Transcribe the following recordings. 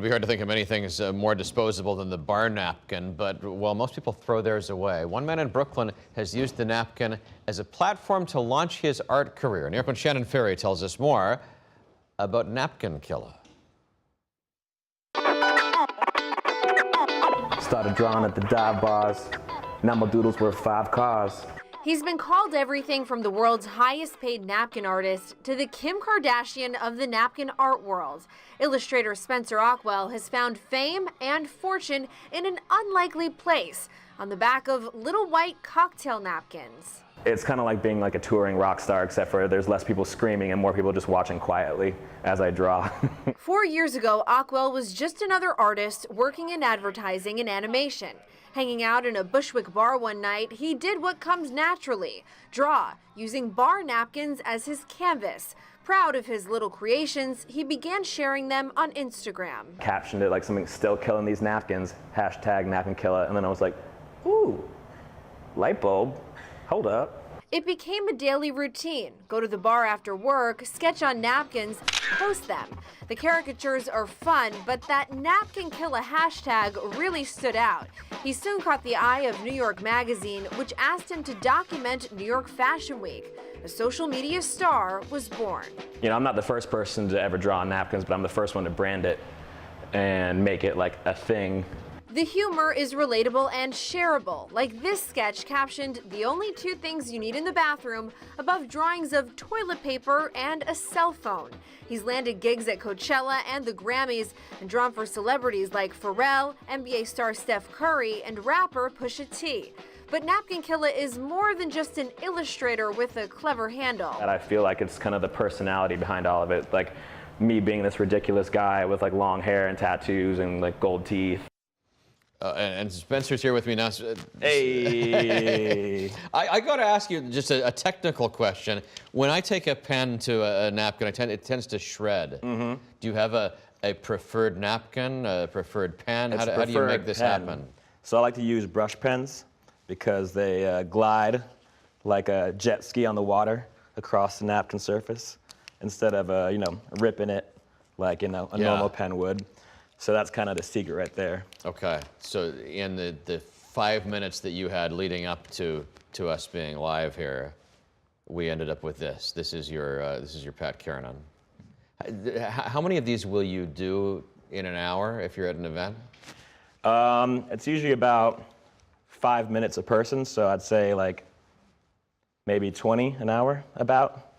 It'd be hard to think of anything as more disposable than the bar napkin, but, well, most people throw theirs away. One man in Brooklyn has used the napkin as a platform to launch his art career. NY1's Shannon Ferry tells us more about Napkin Killa. Started drawing at the dive bars. Now my doodles worth 5 cars. He's been called everything from the world's highest paid napkin artist to the Kim Kardashian of the napkin art world. Illustrator Spencer Ockwell has found fame and fortune in an unlikely place, on the back of little white cocktail napkins. It's kind of like being like a touring rock star, except for there's less people screaming and more people just watching quietly as I draw. 4 years ago, Ockwell was just another artist working in advertising and animation. Hanging out in a Bushwick bar one night, he did what comes naturally, draw, using bar napkins as his canvas. Proud of his little creations, he began sharing them on Instagram. Captioned it like something still killing these napkins, hashtag Napkin Killa, and then I was like, ooh, light bulb, hold up. It became a daily routine. Go to the bar after work, sketch on napkins, post them. The caricatures are fun, but that Napkin Killa hashtag really stood out. He soon caught the eye of New York Magazine, which asked him to document New York Fashion Week. A social media star was born. You know, I'm not the first person to ever draw on napkins, but I'm the first one to brand it and make it like a thing. The humor is relatable and shareable, like this sketch captioned, "The only 2 things you need in the bathroom," above drawings of toilet paper and a cell phone. He's landed gigs at Coachella and the Grammys and drawn for celebrities like Pharrell, NBA star Steph Curry, and rapper Pusha T. But Napkin Killa is more than just an illustrator with a clever handle. And I feel like it's kind of the personality behind all of it, like me being this ridiculous guy with like long hair and tattoos and like gold teeth. And Spencer's here with me now. Hey! I got to ask you just a technical question. When I take a pen to a napkin, it tends to shred. Mm-hmm. Do you have a preferred napkin, a preferred pen? How do you make this happen? So I like to use brush pens because they glide like a jet ski on the water across the napkin surface instead of ripping it like a normal pen would. So that's kind of the secret right there. Okay. So in the 5 minutes that you had leading up to us being live here, we ended up with this. This is your Pat Kiernan. How many of these will you do in an hour if you're at an event? It's usually about 5 minutes a person, so I'd say like maybe 20 an hour, about,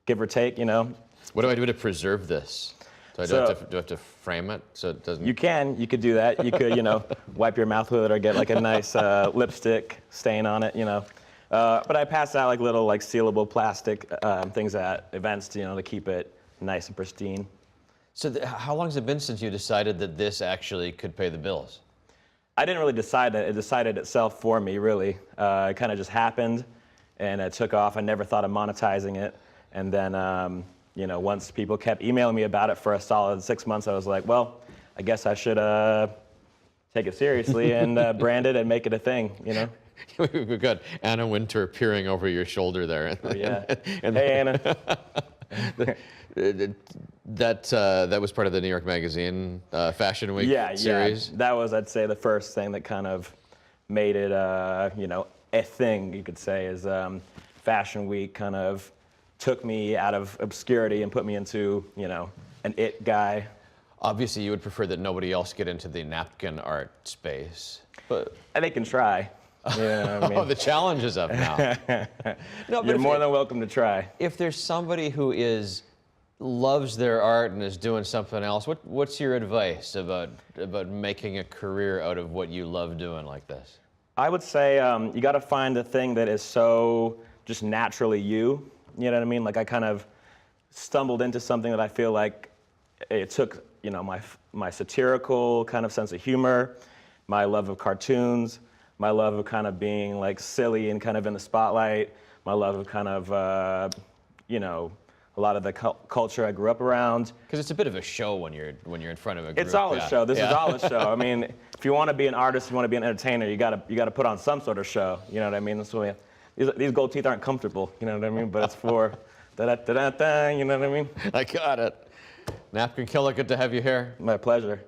give or take, What do I do to preserve this? Do I have to frame it so it doesn't? You could do that. You could, wipe your mouth with it or get like a nice lipstick stain on it, But I pass out like little like sealable plastic things at events to keep it nice and pristine. So how long has it been since you decided that this actually could pay the bills? I didn't really decide that. It decided itself for me, really. It kind of just happened, and it took off. I never thought of monetizing it. And then, once people kept emailing me about it for a solid 6 months, I was like, well, I guess I should take it seriously and brand it and make it a thing, We've got Anna Wintour peering over your shoulder there. Oh, yeah. Hey, Anna. That was part of the New York Magazine Fashion Week series? Yeah. That was, I'd say, the first thing that kind of made it, a thing, you could say, is Fashion Week kind of took me out of obscurity and put me into, an it guy. Obviously, you would prefer that nobody else get into the napkin art space. But and they can try. You know what I mean? Oh, the challenge is up now. No, You're more than welcome to try. If there's somebody who loves their art and is doing something else, what's your advice about making a career out of what you love doing like this? I would say you got to find a thing that is so just naturally you. You know what I mean? Like I kind of stumbled into something that I feel like it took, my satirical kind of sense of humor, my love of cartoons, my love of kind of being like silly and kind of in the spotlight, my love of kind of, a lot of the culture I grew up around. Because it's a bit of a show when you're in front of a group. It's all a show. This is all a show. I mean, if you want to be an artist, you want to be an entertainer, you gotta put on some sort of show. You know what I mean? That's what these gold teeth aren't comfortable. You know what I mean? But it's for da-da-da-da-da. You know what I mean? I got it. Napkin Killa, good to have you here. My pleasure.